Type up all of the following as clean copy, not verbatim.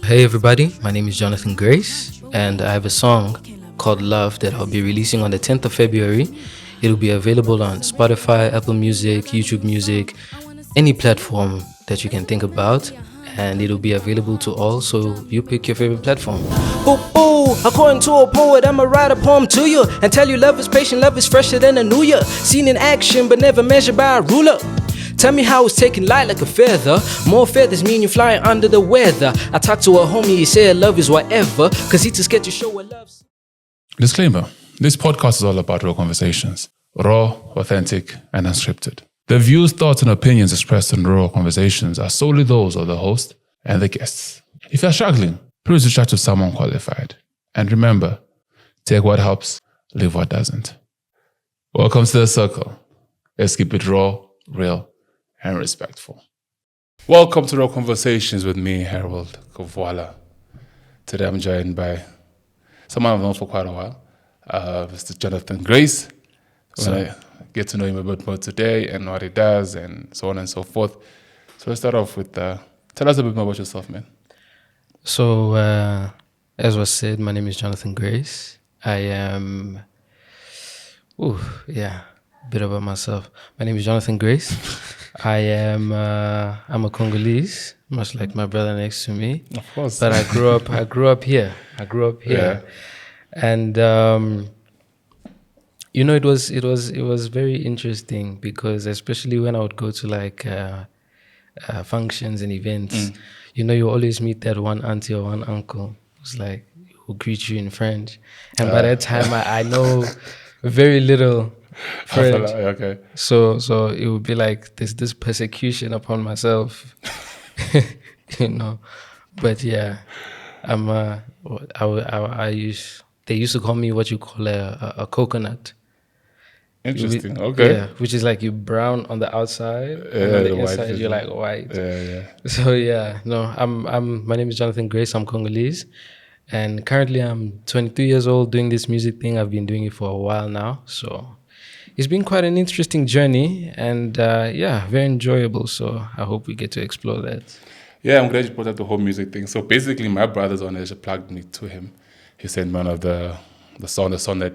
Hey everybody, my name is Jonathan Grace, and I have a song called Love that I'll be releasing on the 10th of February. It'll be available on Spotify, Apple Music, YouTube Music, any platform that you can think about, and it'll be available to all, so you pick your favorite platform. Ooh, according to a poet, I'ma write a poem to you and tell you love is patient, love is fresher than a new year. Seen in action, but never measured by a ruler. Tell me how it's taking light like a feather. More feathers mean you're flying under the weather. I talked to a homie, he said love is whatever, cause he too scared to show what love's. Disclaimer, this podcast is all about real conversations. Raw, authentic, and unscripted. The views, thoughts, and opinions expressed in Raw Conversations are solely those of the host and the guests. If you're struggling, please reach out to someone qualified. And remember, take what helps, leave what doesn't. Welcome to the circle. Let's keep it raw, real, and respectful. Welcome to Raw Conversations with me, Herald, Kavuala. Today I'm joined by someone I've known for quite a while, Mr. Jonathan Grace. We're going to get to know him a bit more today and what he does and so on and so forth. So let's start off with, tell us a bit more about yourself, man. So, as was said, my name is Jonathan Grace. I am, a bit about myself. My name is Jonathan Grace. I'm a Congolese, much like my brother next to me. Of course. But I grew up here. Yeah. And it was very interesting because especially when I would go to like functions and events, you always meet that one auntie or one uncle who's like who greet you in French, and by that time I know very little French. Okay. So it would be like there's this persecution upon myself, But yeah, they used to call me what you call a coconut. Interesting. Okay. Yeah, which is like you brown on the outside, and on the inside you're like white. Yeah. So yeah, no, my name is Jonathan Grace. I'm Congolese, and currently I'm 22 years old doing this music thing. I've been doing it for a while now, so it's been quite an interesting journey, and very enjoyable. So I hope we get to explore that. Yeah, I'm glad you brought up the whole music thing. So basically, my brother's on it plugged me to him. He sent me one of the song that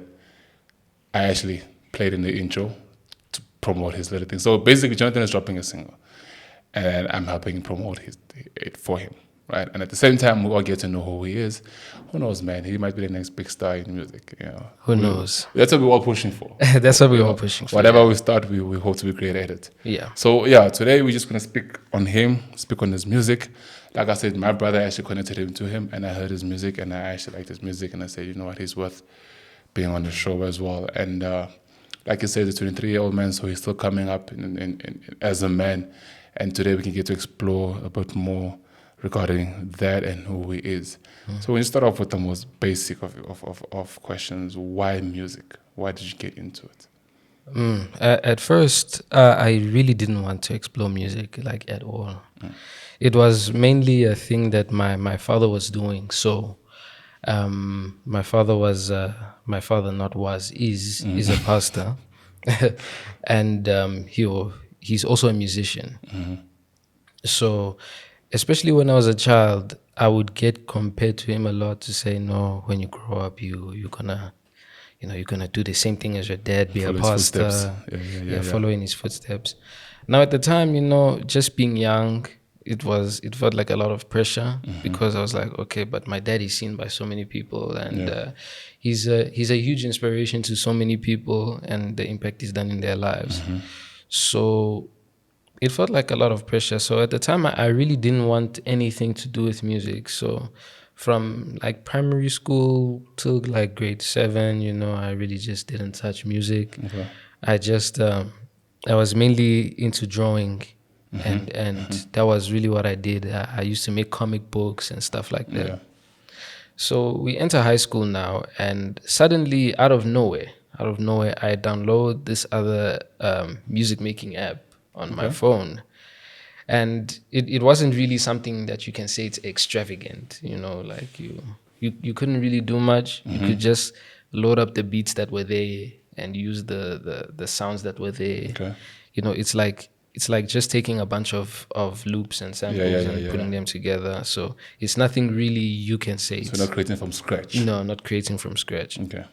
I actually played in the intro to promote his little thing. So basically, Jonathan is dropping a single, and I'm helping promote it for him, right? And at the same time, we all get to know who he is. Who knows, man? He might be the next big star in music. Who knows? That's what we're all pushing for. That's what we're all pushing for. Whatever we start, we hope to be great at it. Yeah. So yeah, today we're just gonna speak on him, speak on his music. Like I said, my brother actually connected him to him, and I heard his music, and I actually liked his music, and I said, you know what, he's worth being on the show as well. And like you said, the 23-year-old man, so he's still coming up in as a man. And today we can get to explore a bit more regarding that and who he is. So when you start off with the most basic of questions, why music? Why did you get into it? At first, I really didn't want to explore music like at all. It was mainly a thing that my father was doing. So my father is a pastor, and he's also a musician. So especially when I was a child, I would get compared to him a lot to say, no, when you grow up, you're gonna do the same thing as your dad, be a pastor, follow in his footsteps. Now at the time, just being young, it felt like a lot of pressure because I was like, okay, but my dad is seen by so many people, and he's a huge inspiration to so many people, and the impact he's done in their lives. So it felt like a lot of pressure. So at the time, I really didn't want anything to do with music. So from like primary school till like grade 7, I really just didn't touch music. Okay. I was mainly into drawing. And that was really what I did. I used to make comic books and stuff like that. Yeah. So we enter high school now, and suddenly, out of nowhere, I download this other music making app on my phone. And it wasn't really something that you can say it's extravagant, like you couldn't really do much. You could just load up the beats that were there and use the sounds that were there. Okay. It's like it's like just taking a bunch of loops and samples and putting them together. So it's nothing really you can say. So you're not creating from scratch. No, not creating from scratch. Okay.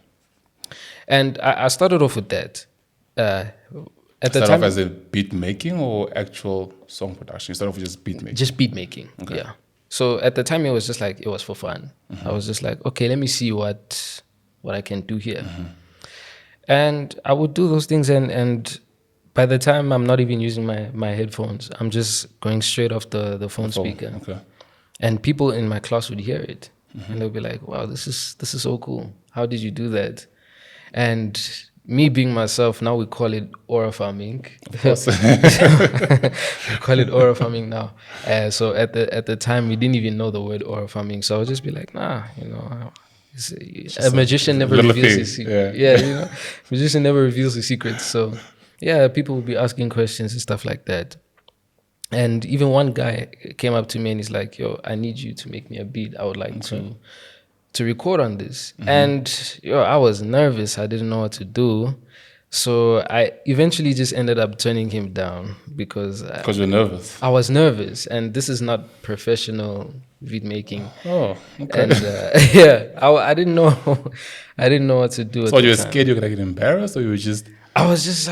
And I started off with that. At the Start time, off as a beat making or actual song production? You start off with just beat making. just beat making. Okay. Yeah. So at the time, it was just like, it was for fun. I was just like, okay, let me see what I can do here. And I would do those things, and by the time I'm not even using my headphones, I'm just going straight off the phone speaker. Okay. And people in my class would hear it, and they'll be like, "Wow, this is so cool. How did you do that?" And me being myself, now we call it aura farming. Of course. We call it aura farming now. So at the time, we didn't even know the word aura farming. So I would just be like, nah, a magician never reveals his secret. Yeah, magician never reveals his secrets. So yeah, people would be asking questions and stuff like that. And even one guy came up to me and he's like, "Yo, I need you to make me a beat. I would like to record on this." And I was nervous. I didn't know what to do. So I eventually just ended up turning him down because You're nervous. I was nervous, and this is not professional beat making. Oh, okay. And I didn't know, I didn't know what to do. So at you the were time. scared you were gonna get embarrassed, or you were just I just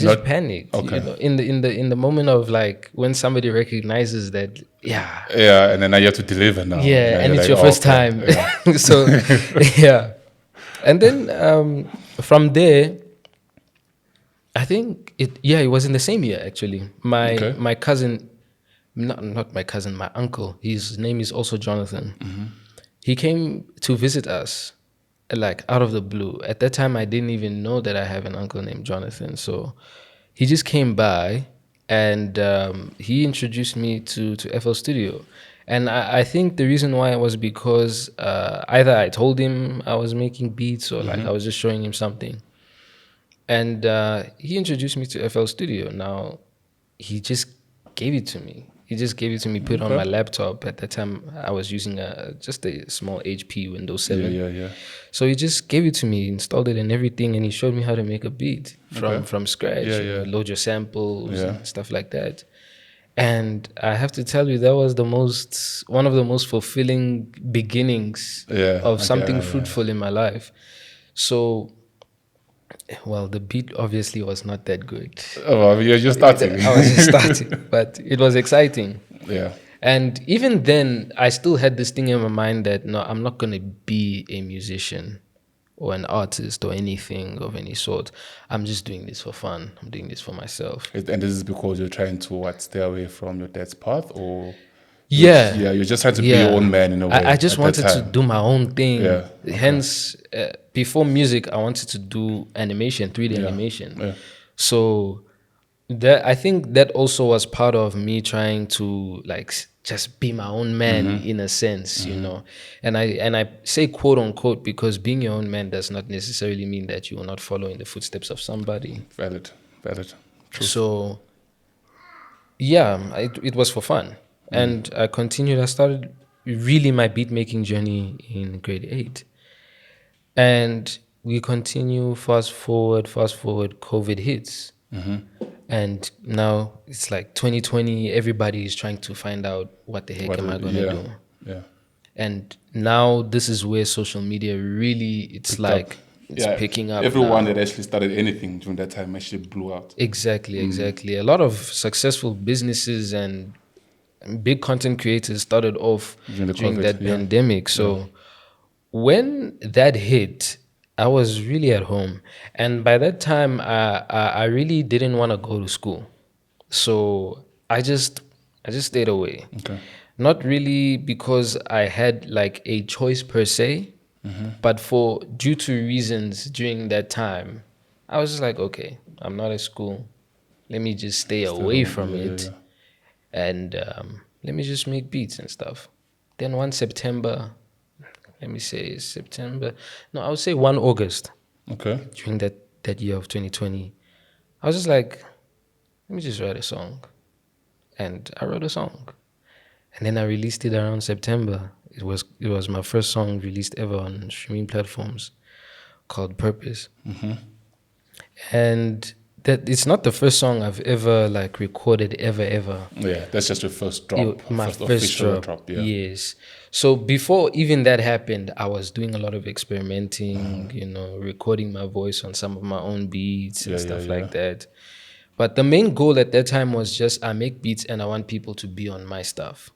Not- panicked. okay. In the moment of like when somebody recognizes that, yeah, and then now you have to deliver now. yeah, Now and you're it's like, your oh, first okay. time. Yeah. So yeah, and then from there, I think it was in the same year actually. My cousin, not my cousin, my uncle. His name is also Jonathan. He came to visit us, like out of the blue. At that time, I didn't even know that I have an uncle named Jonathan. So he just came by and he introduced me to FL Studio. And I think the reason why was because either I told him I was making beats or like I was just showing him something. And he introduced me to FL Studio. Now, he just gave it to me. He just gave it to me, put it on my laptop. At that time, I was using just a small HP Windows 7. Yeah. So he just gave it to me, installed it and everything, and he showed me how to make a beat from scratch. Load your samples and stuff like that. And I have to tell you, that was one of the most fulfilling beginnings of something fruitful in my life. So, well, the beat obviously was not that good. Oh, you're just starting. I was just starting, but it was exciting. Yeah. And even then, I still had this thing in my mind that, no, I'm not going to be a musician or an artist or anything of any sort. I'm just doing this for fun. I'm doing this for myself. And this is because you're trying to stay away from your dad's path, or Yeah. you're just trying to be your own man in a way. I just at wanted that to time. do my own thing. Yeah. Hence, before music, I wanted to do animation, 3D animation. Yeah. So I think that also was part of me trying to like just be my own man in a sense, And I say quote unquote because being your own man does not necessarily mean that you will not follow in the footsteps of somebody. Valid. True. So yeah, it was for fun. And I continued. I started really my beat making journey in grade 8. And we continue, fast forward, COVID hits. And now it's like 2020, everybody is trying to find out what the heck am I going to do? Yeah. And now this is where social media really, it's picking up. Everyone now. that actually started anything during that time actually blew out. Exactly. A lot of successful businesses and big content creators started off during that pandemic. So when that hit, I was really at home. And by that time, I really didn't want to go to school. So I just stayed away. Okay. Not really because I had like a choice per se, but due to reasons during that time, I was just like, okay, I'm not at school. Let me just stay away from it. And let me just make beats and stuff. Then one September, I would say 1 August. Okay. During that year of 2020, I was just like, let me just write a song. And I wrote a song. And then I released it around September. It was my first song released ever on streaming platforms called Purpose. And that it's not the first song I've ever like recorded ever. Yeah, that's just your first drop. My first first official drop. Yeah. Yes. So before even that happened, I was doing a lot of experimenting, recording my voice on some of my own beats and stuff like that. But the main goal at that time was just I make beats and I want people to be on my stuff.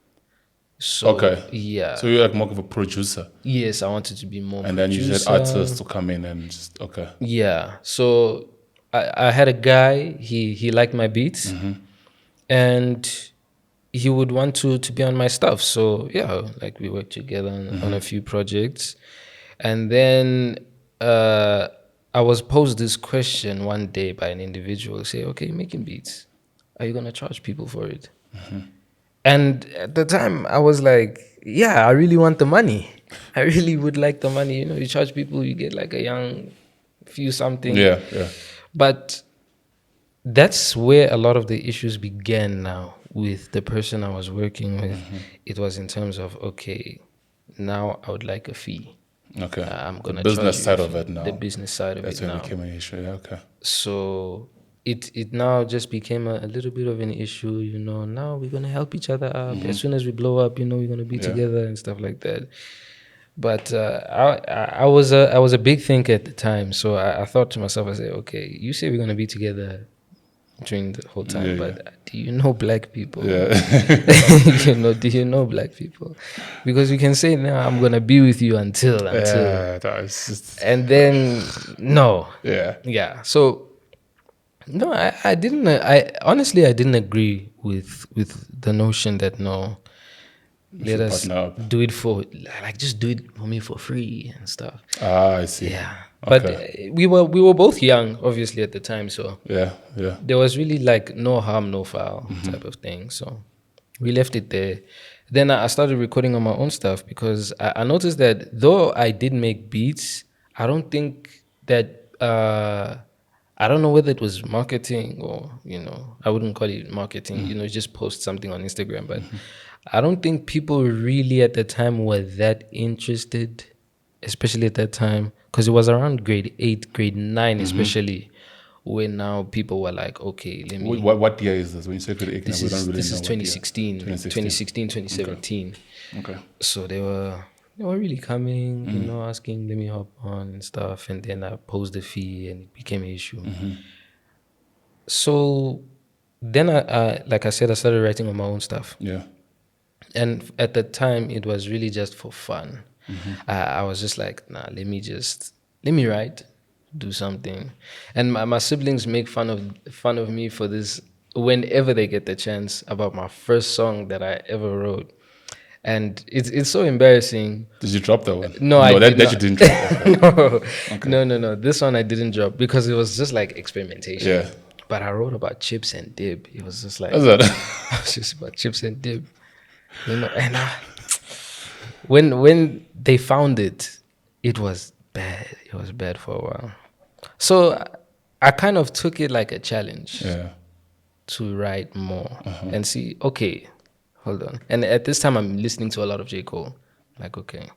So yeah. So you're like more of a producer. Yes, I wanted to be more. And then you said artists to come in and just Yeah. So I had a guy, he liked my beats and he would want to be on my stuff. So yeah, like we worked together on a few projects. And then I was posed this question one day by an individual, say, okay, making beats, are you gonna charge people for it? And at the time I was like, yeah, I really want the money. I really would like the money. You charge people, you get like a young few something. Yeah. But that's where a lot of the issues began now with the person I was working with. It was in terms of, okay, now I would like a fee. Okay. I'm gonna the business charge side you of it now. The business side of That's it when now. it became an issue. Yeah. Okay. So it now just became a little bit of an issue. Now we're gonna help each other up. As soon as we blow up, we're gonna be together and stuff like that. But I was a big thinker at the time, so I thought to myself, I said, okay, you say we're gonna be together during the whole time, but do you know black people? Yeah. Do you know black people? Because you can say now I'm gonna be with you until, Yeah, that's just, and then no, yeah. So no, I didn't. I honestly I didn't agree with the notion that no. Let us do it just do it for me for free and stuff. I see. Yeah, but we were both young, obviously at the time, so yeah. there was really like no harm, no foul type of thing. So we left it there. Then I started recording on my own stuff because I noticed that though I did make beats, I don't think that I don't know whether it was marketing or I wouldn't call it marketing. Just post something on Instagram, but. I don't think people really at the time were that interested, especially at that time, because it was around grade 8, grade 9, especially, when now people were like, okay, let me. What year is this? When you say grade 8, this is 2016, 2017. Okay. So they were really coming, asking, let me hop on and stuff, and then I posed the fee, and it became an issue. So then I like I said, I started writing on my own stuff. Yeah. And at the time, it was really just for fun. I was just like, nah, let me write, do something. And my siblings make fun of me for this whenever they get the chance about my first song that I ever wrote. And it's so embarrassing. Did you drop that one? No, you didn't drop. No. Okay. No. This one I didn't drop because it was just like experimentation. Yeah. But I wrote about chips and dip. It was just like, What's that? it was just about chips and dip. And when they found it, it was bad. It was bad for a while. So I kind of took it like a challenge to write more and see, okay, hold on. And at this time, I'm listening to a lot of J. Cole. Like, okay,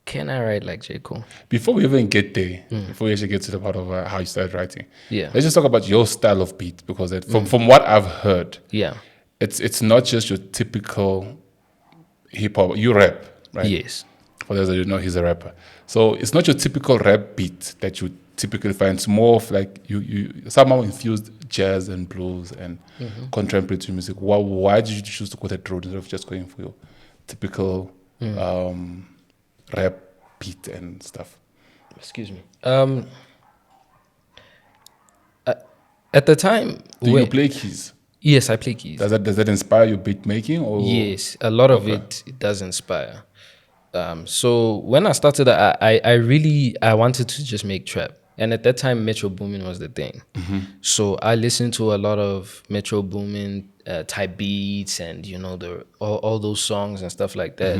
can I write like J. Cole? Before we even get there, before we actually get to the part of how you started writing, let's just talk about your style of beat, because from what I've heard, it's not just your typical hip hop. You rap, right? Yes. For those that don't know, he's a rapper. So it's not your typical rap beat that you typically find. It's more of like you somehow infused jazz and blues and contemporary music. Why did you choose to go that road instead of just going for your typical rap beat and stuff? Excuse me. At the time, do you play keys? Yes, I play keys. Does that inspire your beat making? Or? Yes, a lot of it does inspire. So when I started, I wanted to just make trap. And at that time, Metro Boomin was the thing. So I listened to a lot of Metro Boomin type beats and, all those songs and stuff like that.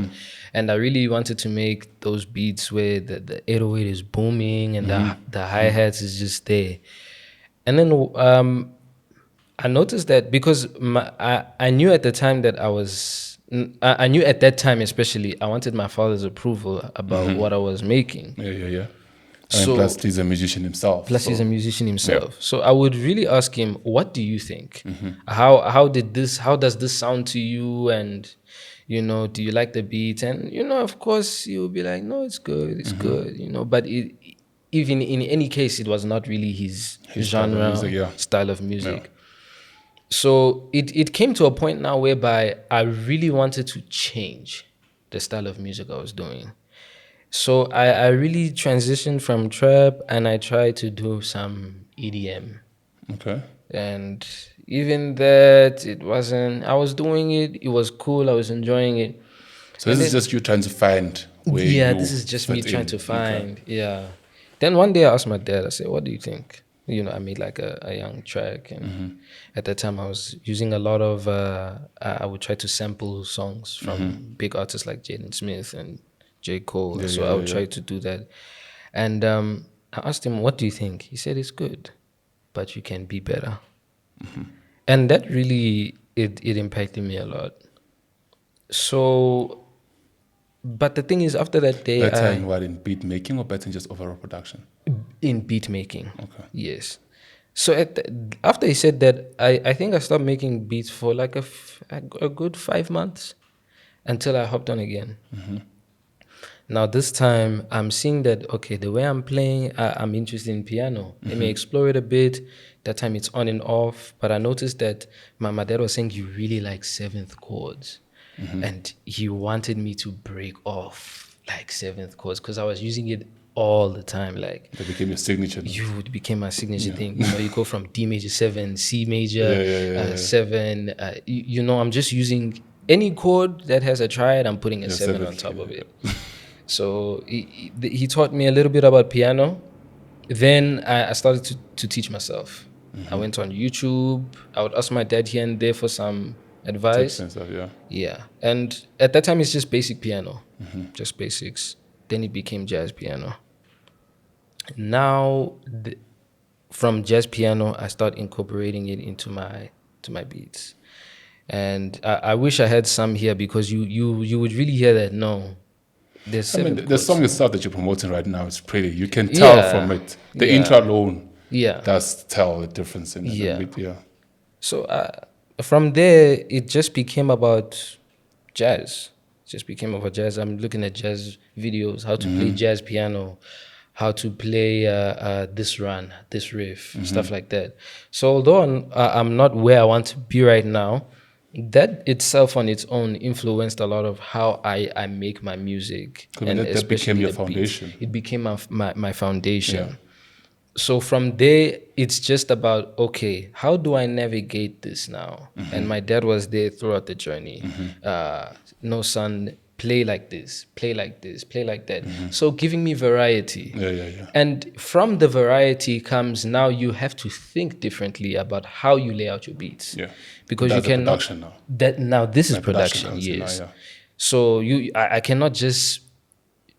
And I really wanted to make those beats where the 808 is booming and the hi-hats is just there. And then I noticed that because I knew at the time that I knew at that time especially I wanted my father's approval about what I was making. Yeah. I mean, So plus he's a musician himself. plus so- he's a musician himself. So I would really ask him, what do you think? How does this sound to you? And do you like the beat? And of course he will be like, no, it's good, it's good, but even in any case, it was not really his style of genre, music, yeah. style of music. So it came to a point now whereby I really wanted to change the style of music I was doing. So I really transitioned from trap and I tried to do some EDM. Okay. And even that, I was doing it, it was cool, I was enjoying it. So this is just you trying to find where you This is just me fit trying in. to find, Then one day I asked my dad, I said, what do you think? I made like a young track. And at that time I was using a lot of, I would try to sample songs from big artists like Jaden Smith and J. Cole. So I would try to do that. And I asked him, what do you think? He said, it's good, but you can be better. And that really, it impacted me a lot. So, but the thing is, after that day, Better in what? In beat making or better in just overall production? in beat making. Okay. Yes. So after he said that, I think I stopped making beats for like a good 5 months until I hopped on again. Now this time I'm seeing that, okay, the way I'm playing, I'm interested in piano. Let me explore it a bit. That time it's on and off, but I noticed that my dad was saying he really likes seventh chords. And he wanted me to break off like seventh chords because I was using it all the time. Like, That became your signature. it became my signature thing. You go from D major 7, C major 7. I'm just using any chord that has a triad, I'm putting a 7 on top of it. So he taught me a little bit about piano. Then I started to teach myself. I went on YouTube. I would ask my dad here and there for some advice. Tips and stuff, yeah. Yeah. And at that time, it's just basic piano, just basics. Then it became jazz piano. Now, from jazz piano, I start incorporating it into my beats. And I wish I had some here because you would really hear that. No, there's I mean, seven the chords. song itself that you're promoting right now is pretty. You can tell from it. The intro alone does tell the difference in the beat, yeah. So from there, it just became about jazz. It just became about jazz. I'm looking at jazz videos, how to play jazz piano, how to play this run, this riff, stuff like that. So although I'm not where I want to be right now, that itself on its own influenced a lot of how I make my music. And that became your foundation. It became my foundation. Yeah. So from there, it's just about, okay, how do I navigate this now? And my dad was there throughout the journey. No, son, play like this, play like this, play like that. So giving me variety. And from the variety comes now you have to think differently about how you lay out your beats. Because you cannot. Production now. Now this is production, yes. So I cannot just,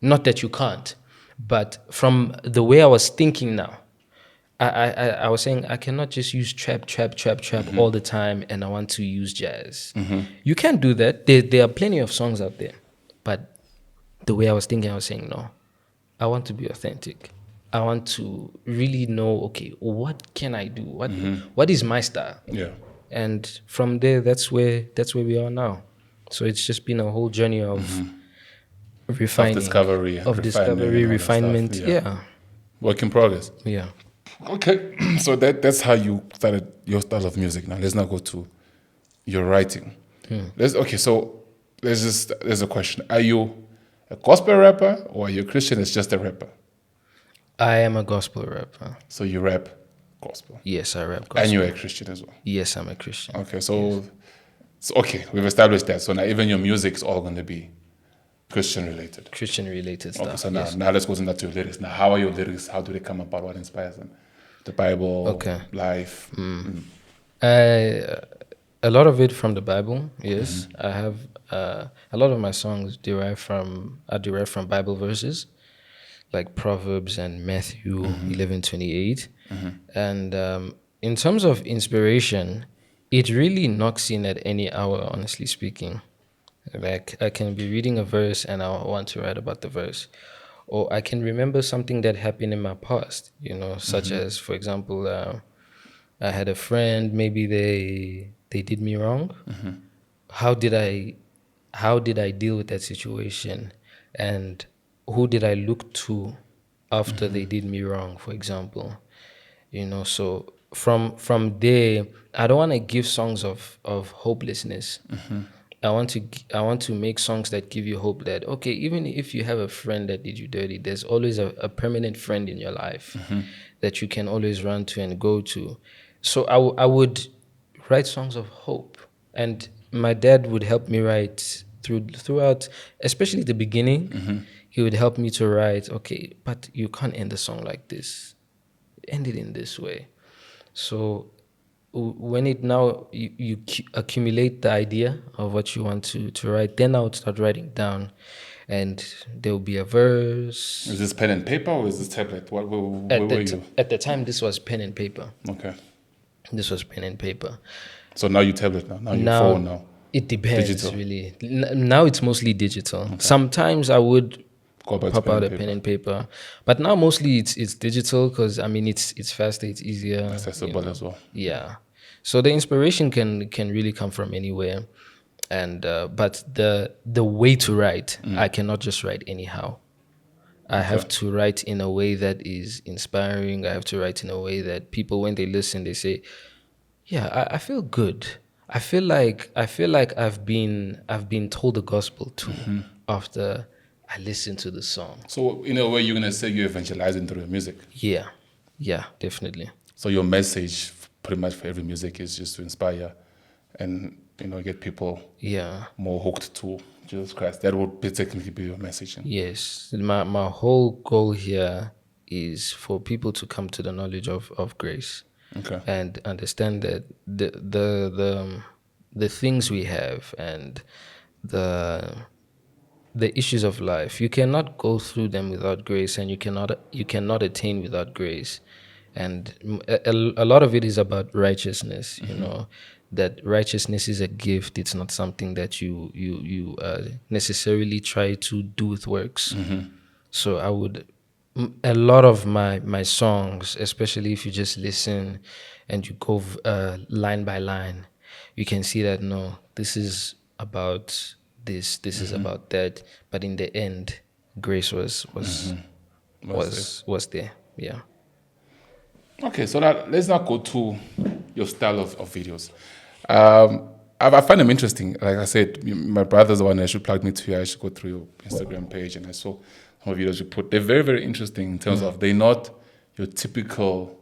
not that you can't, but from the way I was thinking now, I was saying I cannot just use trap all the time and I want to use jazz. You can't do that. There are plenty of songs out there. But the way I was thinking, I was saying, no, I want to be authentic. I want to really know, okay, what can I do? What is my style? Yeah. And from there, that's where we are now. So it's just been a whole journey of refining. Of discovery, refinement. Yeah. Work in progress. Yeah. Okay, so that's how you started your style of music. Now let's now go to your writing. So there's a question: are you a gospel rapper or are you a Christian? It's just a rapper. I am a gospel rapper. So you rap gospel. Yes, I rap gospel. And you're a Christian as well. Yes, I'm a Christian. Okay, so okay, we've established that. So now even your music's all going to be Christian related. Christian related stuff. Okay, so now let's go into your lyrics. Now, how are your lyrics? How do they come about? What inspires them? The Bible, life. A lot of it from the Bible. Yes, I have a lot of my songs derived from Bible verses, like Proverbs and Matthew 11:28. And in terms of inspiration, it really knocks in at any hour. Honestly speaking. Like I can be reading a verse and I want to write about the verse, or I can remember something that happened in my past, such as, for example, I had a friend, maybe they did me wrong. How did I deal with that situation, and who did I look to after they did me wrong, for example? So from there, I don't want to give songs of hopelessness. I want to make songs that give you hope that, okay, even if you have a friend that did you dirty, there's always a permanent friend in your life that you can always run to and go to. So I would write songs of hope, and my dad would help me write throughout, especially the beginning. He would help me to write, okay, but you can't end the song like this, end it in this way. So when it now you accumulate the idea of what you want to write, then I would start writing down, and there will be a verse. Is this pen and paper or is this tablet? Where were you? At the time, this was pen and paper. Okay. This was pen and paper. So now you tablet now you Now phone now. it depends, Digital. really. Now it's mostly digital. Sometimes I would Go back to pop pen out and a pen paper. and paper, but now mostly it's digital, because I mean it's faster, it's easier, Accessible as well. Yeah. So the inspiration can really come from anywhere, and but the way to write, I cannot just write anyhow. I have to write in a way that is inspiring. I have to write in a way that people, when they listen, they say, "Yeah, I feel good. I feel like I've been told the gospel too after I listen to the song." So in a way, you're gonna say you're evangelizing through your music. Yeah, definitely. So your message, pretty much for every music, is just to inspire, and get people Yeah. more hooked to Jesus Christ. That would technically be your message. Yes, my whole goal here is for people to come to the knowledge of grace, Okay. and understand that the things we have, and the issues of life, you cannot go through them without grace, and you cannot attain without grace. And a lot of it is about righteousness, that righteousness is a gift. It's not something that you necessarily try to do with works. So I would, a lot of my songs, especially if you just listen and you go line by line, you can see that, no, this is about this is about that, but in the end, grace was there. Yeah. Okay, so now let's now go to your style of videos. I find them interesting. Like I said, my brother's the one that should plug me to you. I should go through your Instagram page, and I saw some videos you put. They're very, very interesting in terms of they're not your typical.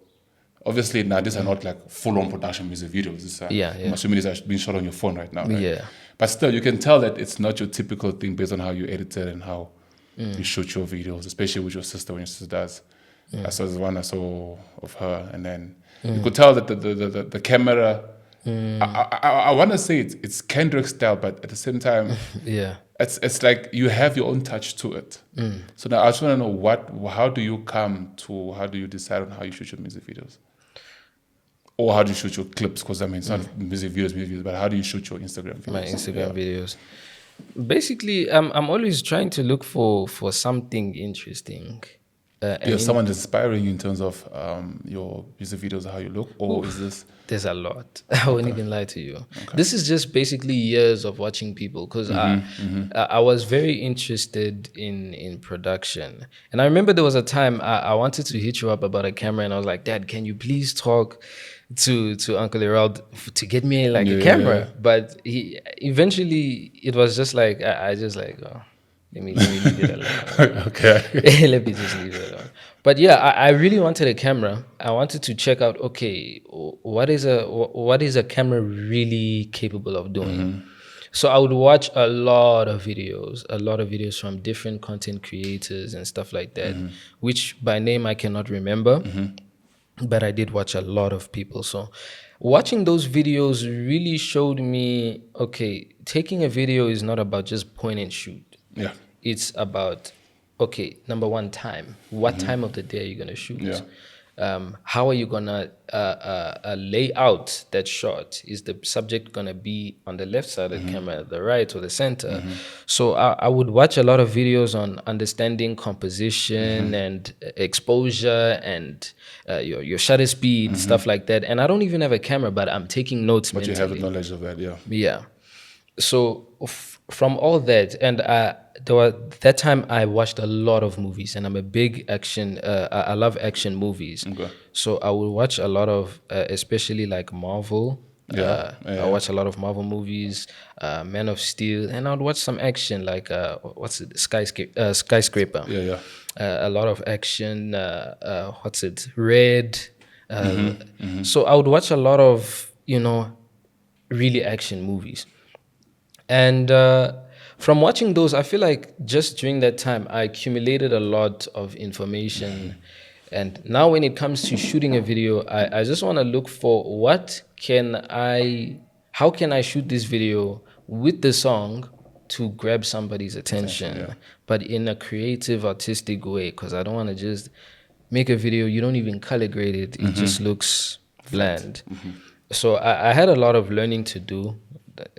Obviously, now these are not like full-on production music videos. I'm assuming these are being shot on your phone right now, right? Yeah. But still, you can tell that it's not your typical thing based on how you edit it and how you shoot your videos, especially with your sister when your sister does. I saw the one I saw of her, and then you could tell that the camera. I want to say it's Kendrick style, but at the same time, Yeah. it's like you have your own touch to it. So now I just want to know how do you decide on how you shoot your music videos, or how do you shoot your clips? Because I mean, it's not music videos, but how do you shoot your Instagram videos? My Instagram videos. Basically, I'm always trying to look for something interesting. Is someone inspiring you in terms of your music videos, how you look, or is this? There's a lot. I won't even lie to you. Okay. This is just basically years of watching people, because I was very interested in production. And I remember there was a time I wanted to hit you up about a camera, and I was like, "Dad, can you please talk to Uncle Herald to get me like a camera?" Yeah. But he eventually, it was just like, I just like, oh, let me leave it alone. Okay. Let me just leave it alone. But yeah, I really wanted a camera. I wanted to check out, okay, what is a camera really capable of doing? So I would watch a lot of videos from different content creators and stuff like that, which by name I cannot remember, but I did watch a lot of people. So watching those videos really showed me, okay, taking a video is not about just point and shoot. Yeah. It's about, okay, number one, time. What time of the day are you going to shoot? Yeah. how are you gonna lay out that shot? Is the subject gonna be on the left side of the camera, the right, or the center? So I would watch a lot of videos on understanding composition and exposure and your shutter speed, stuff like that. And I don't even have a camera, but I'm taking notes But mentally. you have the knowledge of that, yeah. Yeah. So from all that, and that time I watched a lot of movies, and I'm a big action. I love action movies. Okay. So I will watch a lot of, especially like Marvel. I watch a lot of Marvel movies, Man of Steel, and I would watch some action like what's it, Skyscraper. Yeah. A lot of action. What's it, Red. So I would watch a lot of really action movies. And from watching those, I feel like just during that time, I accumulated a lot of information. And now when it comes to shooting a video, I just want to look for how can I shoot this video with the song to grab somebody's attention, but in a creative, artistic way, because I don't want to just make a video, you don't even color grade it, it just looks bland. So I had a lot of learning to do,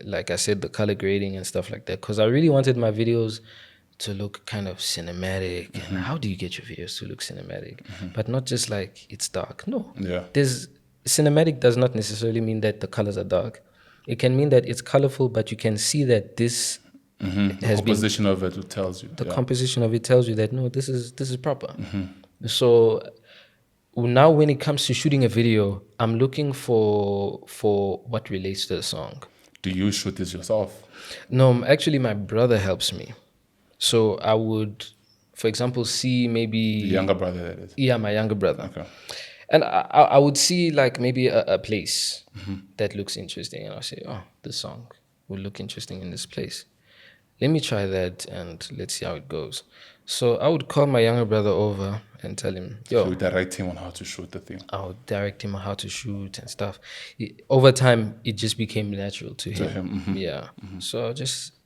like I said, the color grading and stuff like that, because I really wanted my videos to look kind of cinematic. And how do you get your videos to look cinematic? But not just like it's dark. No. Yeah. Cinematic does not necessarily mean that the colors are dark. It can mean that it's colorful, but you can see that this The composition of it tells you. The composition of it tells you that no, this is proper. So now when it comes to shooting a video, I'm looking for what relates to the song. Do you shoot this yourself? No, actually my brother helps me. So I would, for example, see maybe... The younger brother, that is. Yeah, my younger brother. Okay. And I would see like maybe a place that looks interesting. And I'll say, oh, this song will look interesting in this place. Let me try that and let's see how it goes. So I would call my younger brother over and tell him, yo. So you direct him on how to shoot the thing. I would direct him on how to shoot and stuff. Over time, it just became natural to him. Yeah. So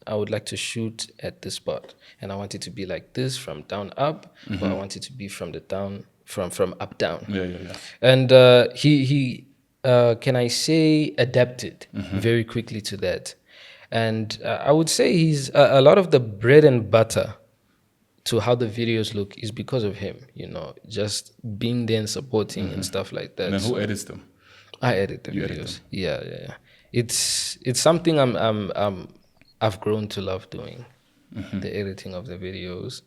I would like to shoot at this spot. And I want it to be like this from down up, but I want it to be from the down, from up down. Yeah. And he can I say, adapted very quickly to that. And I would say he's a lot of the bread and butter to how the videos look is because of him, just being there and supporting and stuff like that. And then who edits them? I edit the videos. Yeah. It's something I've grown to love doing, the editing of the videos.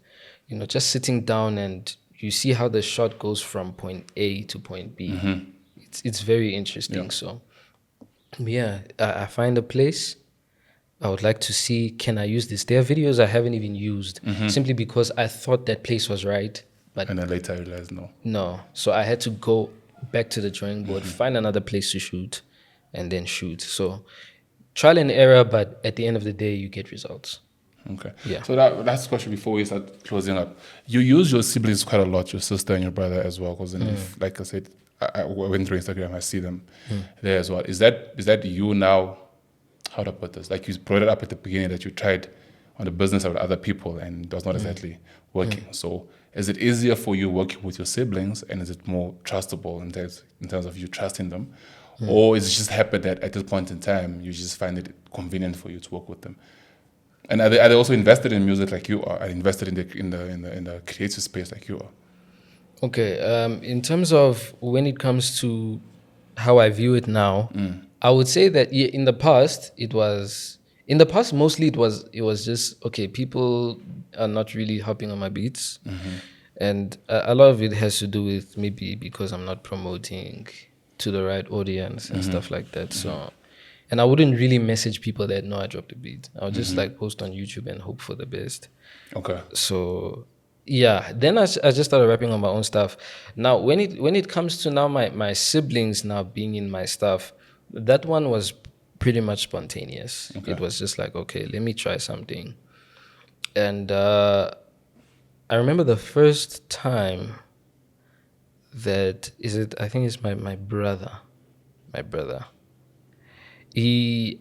Just sitting down and you see how the shot goes from point A to point B. It's very interesting. So yeah, I find a place. I would like to see, can I use this? There are videos I haven't even used simply because I thought that place was right. And then later I realized no. No. So I had to go back to the drawing board, find another place to shoot, and then shoot. So trial and error, but at the end of the day, you get results. Okay. Yeah. So that last question before we start closing up. You use your siblings quite a lot, your sister and your brother as well, because like I said, I went through Instagram, I see them there as well. Is that you now? How to put this? Like you brought it up at the beginning that you tried on the business of other people and it was not exactly working. So is it easier for you working with your siblings and is it more trustable in terms of you trusting them? Or is it just happened that at this point in time you just find it convenient for you to work with them? And are they also invested in music like you are? Are invested in the creative space like you are? Okay. In terms of when it comes to how I view it now, I would say that in the past mostly it was just okay, people are not really hopping on my beats, and a lot of it has to do with maybe because I'm not promoting to the right audience and stuff like that. So, and I wouldn't really message people that know I dropped a beat. I would just like post on YouTube and hope for the best. Okay. So yeah, then I just started rapping on my own stuff. Now when it comes to now my siblings now being in my stuff, that one was pretty much spontaneous. Okay. It was just like, okay, let me try something. And I remember the first time I think it's my brother. I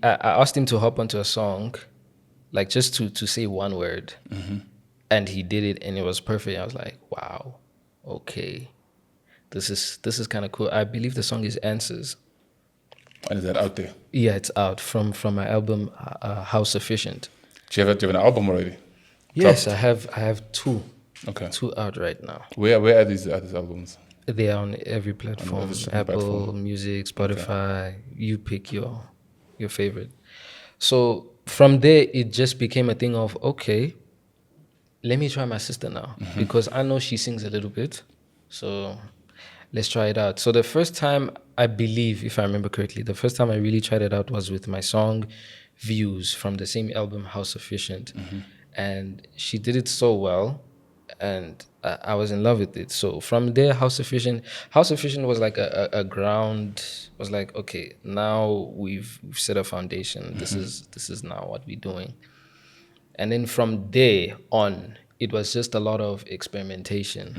asked him to hop onto a song, like just to say one word. And he did it and it was perfect. I was like, wow, okay. this is kind of cool. I believe the song is Answers. And is that out there? Yeah, it's out from my album How Sufficient. Do you have an album already? Yes, Dropped? I have two Okay. out right now. Where are these albums? They are on every platform: every single Apple platform. Music, Spotify. You pick your favorite. So from there, it just became a thing of, okay, let me try my sister now, because I know she sings a little bit. So let's try it out. So the first time, I believe, if I remember correctly, the first time I really tried it out was with my song Views from the same album, How Sufficient. And she did it so well, and I was in love with it. So from there, How Sufficient was like a ground, was like, okay, now we've set a foundation. This is now what we're doing. And then from there on, it was just a lot of experimentation.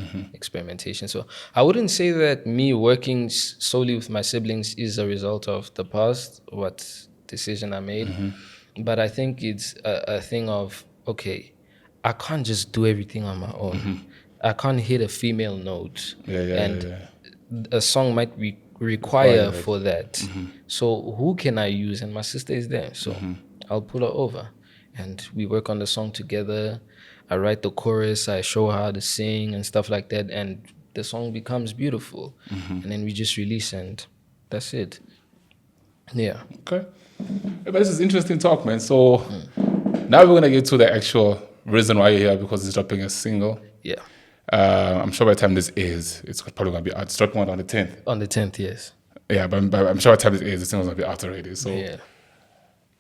So I wouldn't say that me working solely with my siblings is a result of the past, what decision I made. But I think it's a thing of, okay, I can't just do everything on my own. I can't hit a female note. A song might require that. for that. So who can I use? And my sister is there. So I'll pull her over. And we work on the song together. I write the chorus, I show her how to sing and stuff like that, and the song becomes beautiful. And then we just release, and that's it. Yeah. Okay. But this is interesting talk, man. So now we're gonna get to the actual reason why you're here, because it's dropping a single. Yeah. I'm sure by the time this airs, it's probably gonna be out. It's dropping on the 10th. On the 10th, yes. Yeah, but I'm sure by the time this airs, the single's gonna be out already. So Yeah.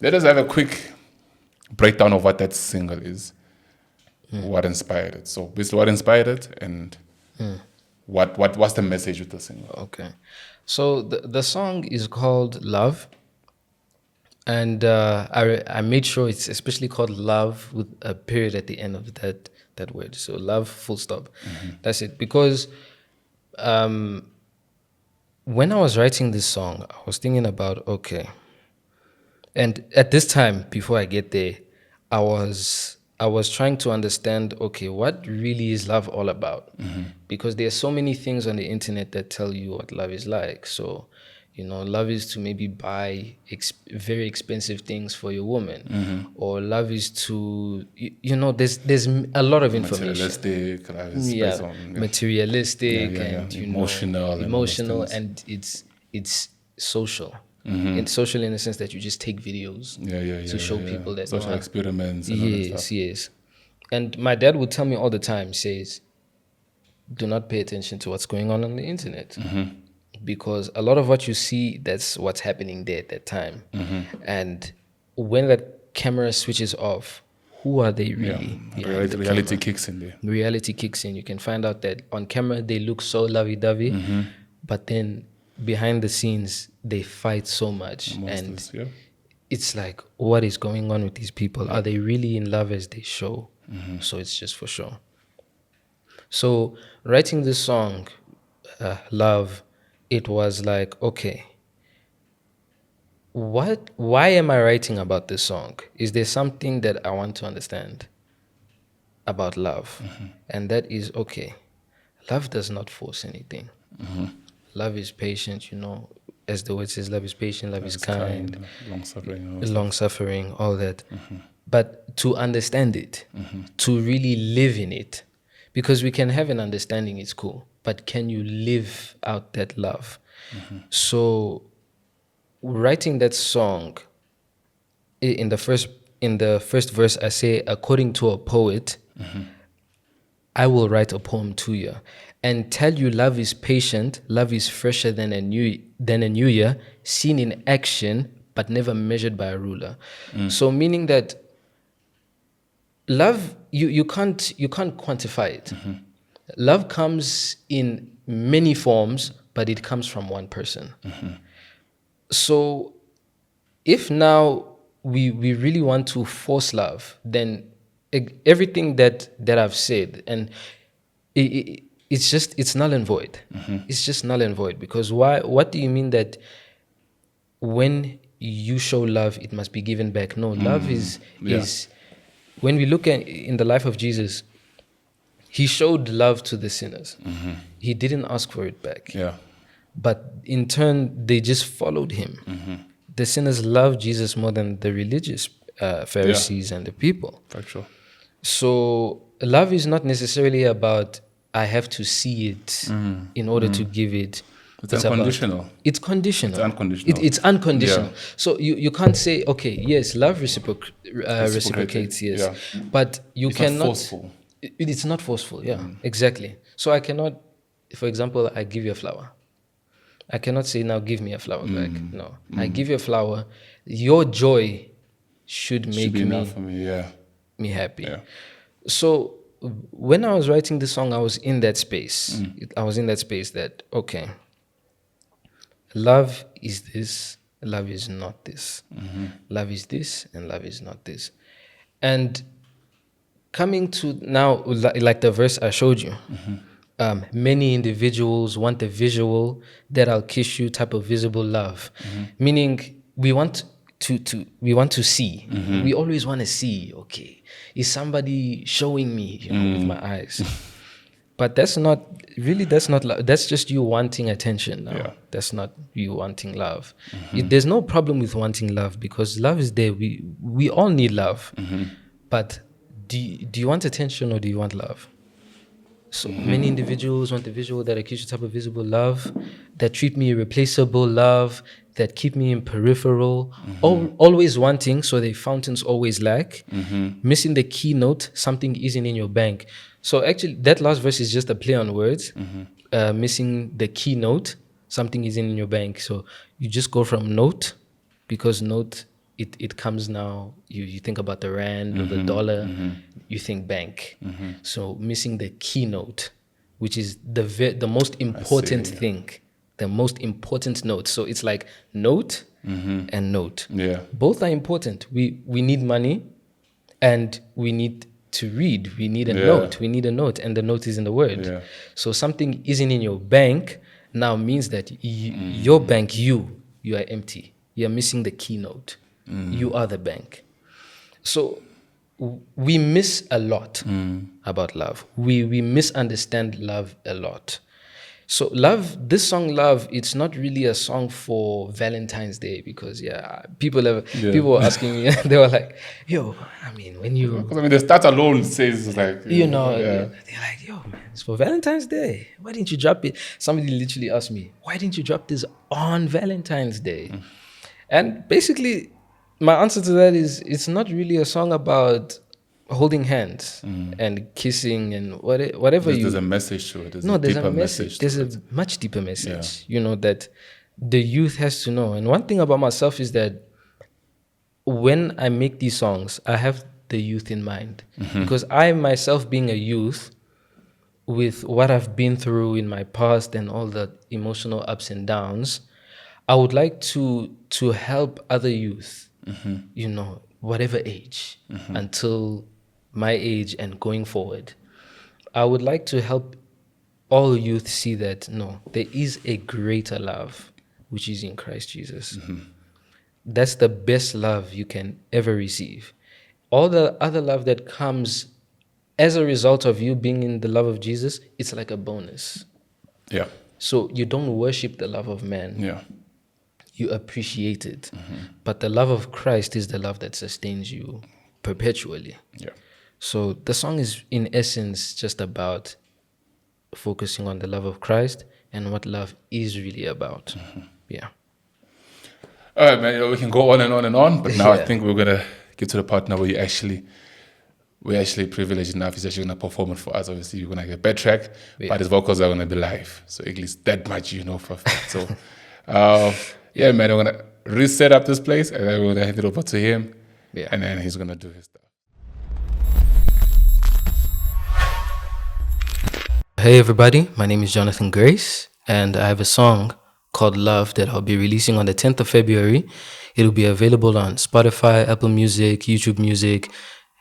let us have a quick breakdown of what that single is. What inspired it? So basically, what inspired it, and what's the message with the single? Okay. So the song is called Love. And I made sure it's especially called Love with a period at the end of that word. So love, full stop. That's it. Because when I was writing this song, I was thinking about, okay. And at this time, before I get there, I was trying to understand, okay, what really is love all about? Because there are so many things on the internet that tell you what love is like. So, love is to maybe buy very expensive things for your woman, or love is to, there's a lot of information. Materialistic, and emotional, and it's social. It's social in the sense that you just take videos to show people that social experiments. And all that stuff. Yes. And my dad would tell me all the time, says, do not pay attention to what's going on the internet. Because a lot of what you see, that's what's happening there at that time. And when that camera switches off, who are they really? Reality kicks in there. Reality kicks in. You can find out that on camera they look so lovey-dovey, but then behind the scenes they fight so much. It's like, what is going on with these people? Are they really in love as they show? So it's just for sure. So writing this song, Love, it was like, okay, why am I writing about this song? Is there something that I want to understand about love? And that is, okay, love does not force anything. Love is patient, as the word says, love is patient, love is kind, long-suffering, all that. But to understand it, to really live in it, because we can have an understanding, it's cool, but can you live out that love? So writing that song, in the first verse, I say, according to a poet, I will write a poem to you and tell you love is patient, love is fresher than a new year, seen in action, but never measured by a ruler. So meaning that love, you can't quantify it. Love comes in many forms, but it comes from one person. So if now we really want to force love, then everything that I've said, and it's null and void. It's just null and void. Because what do you mean that when you show love, it must be given back? No, love is when we look at in the life of Jesus, He showed love to the sinners. He didn't ask for it back. Yeah. But in turn, they just followed him. The sinners loved Jesus more than the religious Pharisees and the people. Factual. So love is not necessarily about I have to see it in order to give it. It's unconditional. It's conditional. It's unconditional. It's unconditional. Yeah. So you can't say, okay, yes, love reciprocates, yes. Yeah. But you It's cannot. not forceful. It's not forceful, yeah, exactly. So I cannot, for example, I give you a flower. I cannot say, now give me a flower back. No. I give you a flower. Your joy should make be enough for me, yeah. me happy. Yeah. So when I was writing the song, I was in that space. I was in that space that, okay, love is this, love is not this. Love is this, and love is not this. And coming to now, like the verse I showed you, many individuals want the visual that I'll kiss you type of visible love, meaning we want to see. We always want to see. Okay, is somebody showing me, with my eyes? But that's not love. That's just you wanting attention now. Yeah. That's not you wanting love. There's no problem with wanting love because love is there. We all need love. But do you want attention or do you want love? So many individuals want the visual that accuse you type of visible love, that treat me irreplaceable love, that keep me in peripheral, always wanting, so their fountains always lack, missing the keynote, something isn't in your bank. So actually, that last verse is just a play on words, missing the keynote, something isn't in your bank. So you just go from note, because note, it comes now, you think about the rand or the dollar, you think bank. So missing the keynote, which is the most important thing, the most important note. So it's like note and note. Yeah. Both are important. We need money and we need to read. We need a note. We need a note, and the note is in the word. Yeah. So something isn't in your bank now means that your bank, you are empty. You're missing the keynote. You are the bank. So we miss a lot about love. We misunderstand love a lot. So this song Love, it's not really a song for Valentine's Day, because people were asking me, they were like, yo, I mean, when you... Because I mean, the start alone says like... they're like, yo, man, it's for Valentine's Day. Why didn't you drop it? Somebody literally asked me, why didn't you drop this on Valentine's Day? And basically, my answer to that is, it's not really a song about holding hands and kissing and whatever. There's a message to it. There's a message. There's a much deeper message, that the youth has to know. And one thing about myself is that when I make these songs, I have the youth in mind. Because I myself, being a youth, with what I've been through in my past and all the emotional ups and downs, I would like to help other youth, whatever age, until my age and going forward. I would like to help all youth see that, no, there is a greater love, which is in Christ Jesus. That's the best love you can ever receive. All the other love that comes as a result of you being in the love of Jesus, it's like a bonus. Yeah. So you don't worship the love of man. Yeah. You appreciate it. But the love of Christ is the love that sustains you perpetually. Yeah. So the song is, in essence, just about focusing on the love of Christ and what love is really about. Yeah. All right, man. We can go on and on and on, but now I think we're gonna get to the part now where we're actually privileged enough. He's actually gonna perform it for us. Obviously, you're gonna get a bad track, but his vocals are gonna be live. So at least that much for a fact. So, man, we're gonna reset up this place, and then we're gonna hand it over to him, and then he's gonna do his stuff. Hey everybody, my name is Jonathan Grace, and I have a song called Love that I'll be releasing on the 10th of February. It'll be available on Spotify, Apple Music, YouTube Music,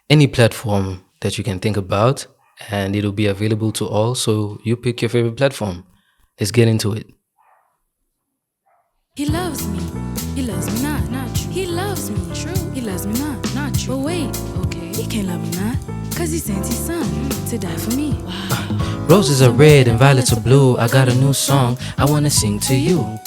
any platform that you can think about, and it'll be available to all, so you pick your favorite platform. Let's get into it. He loves me. He loves me not true. He loves me, true. He loves me not true. But wait, okay, he can't love me not. Cause he sent his son to die for me. Roses are red and violets are blue. I got a new song I wanna sing to you.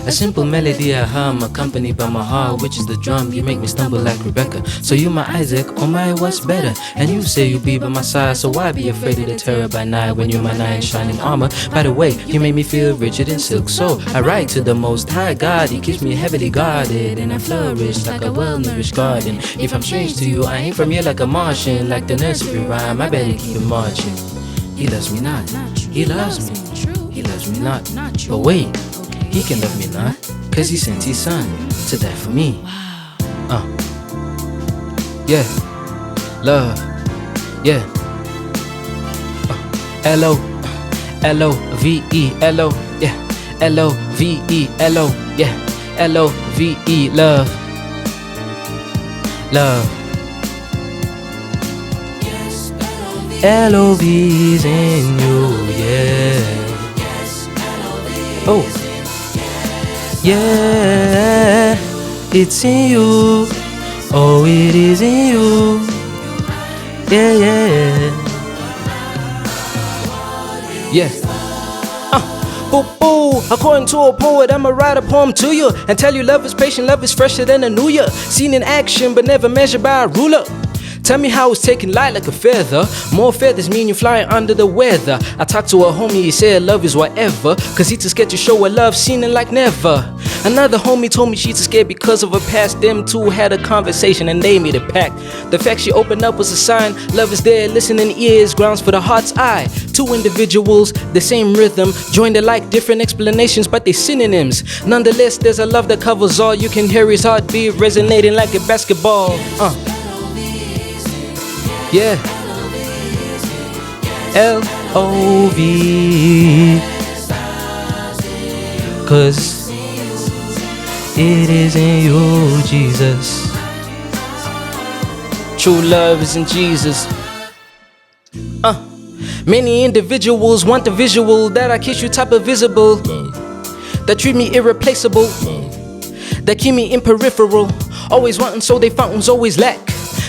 A simple melody I hum, accompanied by my heart, which is the drum. You make me stumble like Rebecca. So you my Isaac, oh my, what's better? And you say you'll be by my side, so why be afraid of the terror by night when you're my knight in shining armor? By the way, you make me feel richer than silk, so I write to the Most High God. He keeps me heavily guarded, and I flourish like a well-nourished garden. If I'm strange to you, I ain't from here like a Martian, like the nursery rhyme. I better keep it marching. He loves me not, he loves me, he loves me not. But wait, he can love me not, cause he sent his son to die for me. Yeah, love, yeah. L-O, L-O-V-E, L-O, yeah. L-O-V-E, L-O, yeah. L-O-V-E, love, love. L-O-V's in you, yeah. Oh, yeah, it's in you. Oh, it is in you. Yeah, yeah, yeah. Boo boo, according to a poet, I'ma write a poem to you and tell you love is patient, love is fresher than a new year. Seen in action, but never measured by a ruler. Tell me how it's taking light like a feather. More feathers mean you flying under the weather. I talked to a homie, he said love is whatever, cause he too scared to show a love seen it like never. Another homie told me she's too scared because of her past. Them two had a conversation and they made a pact. The fact she opened up was a sign. Love is there, listening ears, grounds for the heart's eye. Two individuals, the same rhythm, joined alike, different explanations, but they synonyms. Nonetheless, there's a love that covers all. You can hear his heartbeat resonating like a basketball. Yeah. L-O-V, cause it is in you, Jesus. True love is in Jesus. Many individuals want the visual that I kiss you type of visible, that treat me irreplaceable, that keep me in peripheral. Always wanting so they fountains always lack.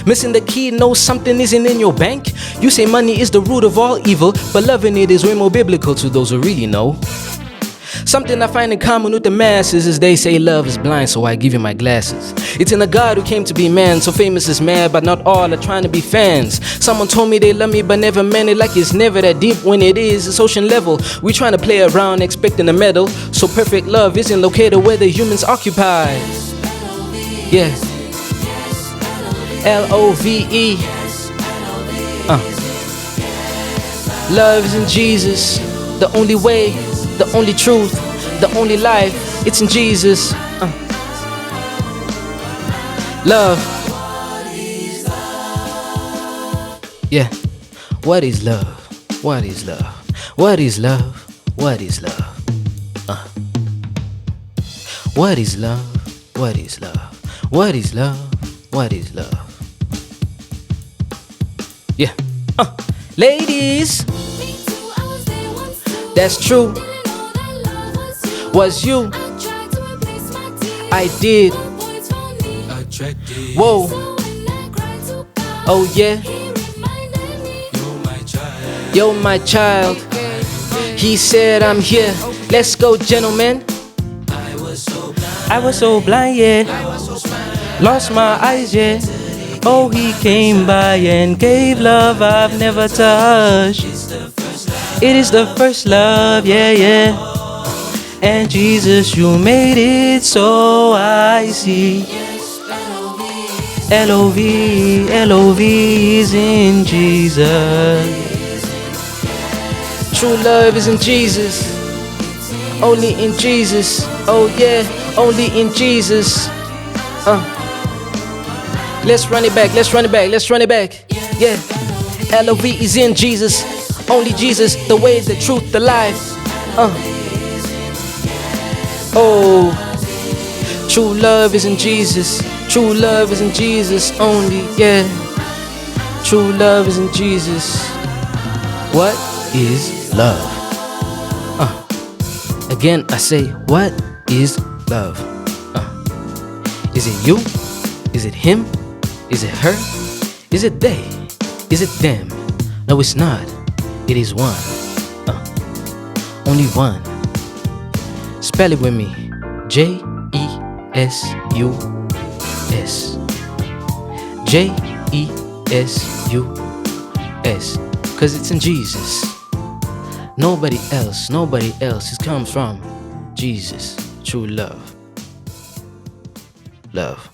Missing the key, know something isn't in your bank. You say money is the root of all evil, but loving it is way more biblical to those who really know. Something I find in common with the masses is they say love is blind, so I give you my glasses. It's in a God who came to be man, so famous is mad, but not all are trying to be fans. Someone told me they love me, but never meant it, like it's never that deep when it is. It's ocean level. We trying to play around, expecting a medal. So perfect love isn't located where the humans occupy. Yeah. L-O-V-E. Love is in Jesus, the only way, the only truth, the only life. It's in Jesus. Love. Yeah. What is love? What is love? What is love? What is love? What is love? What is love? What is love? What is love? Yeah. Ladies, that's true. Was you? I did. Whoa. Oh yeah. You're my child. He said I'm here. Let's go, gentlemen. I was so blind, yeah. Lost my eyes, yeah. Oh, he came by and gave love I've never touched. It is the first love, yeah, yeah. And Jesus, you made it so I see. L-O-V, L-O-V is in Jesus. True love is in Jesus. Only in Jesus. Oh yeah, only in Jesus. Let's run it back, let's run it back, let's run it back. Yeah. L-O-V is in Jesus. Only Jesus, the way, the truth, the life. Oh. True love is in Jesus. True love is in Jesus only, yeah. True love is in Jesus. What is love? Again I say, what is love? Is it you? Is it him? Is it her? Is it they? Is it them? No, it's not. It is one. Only one. Spell it with me. J-E-S-U-S. J-E-S-U-S. 'Cause it's in Jesus. Nobody else. It comes from Jesus. True love. Love.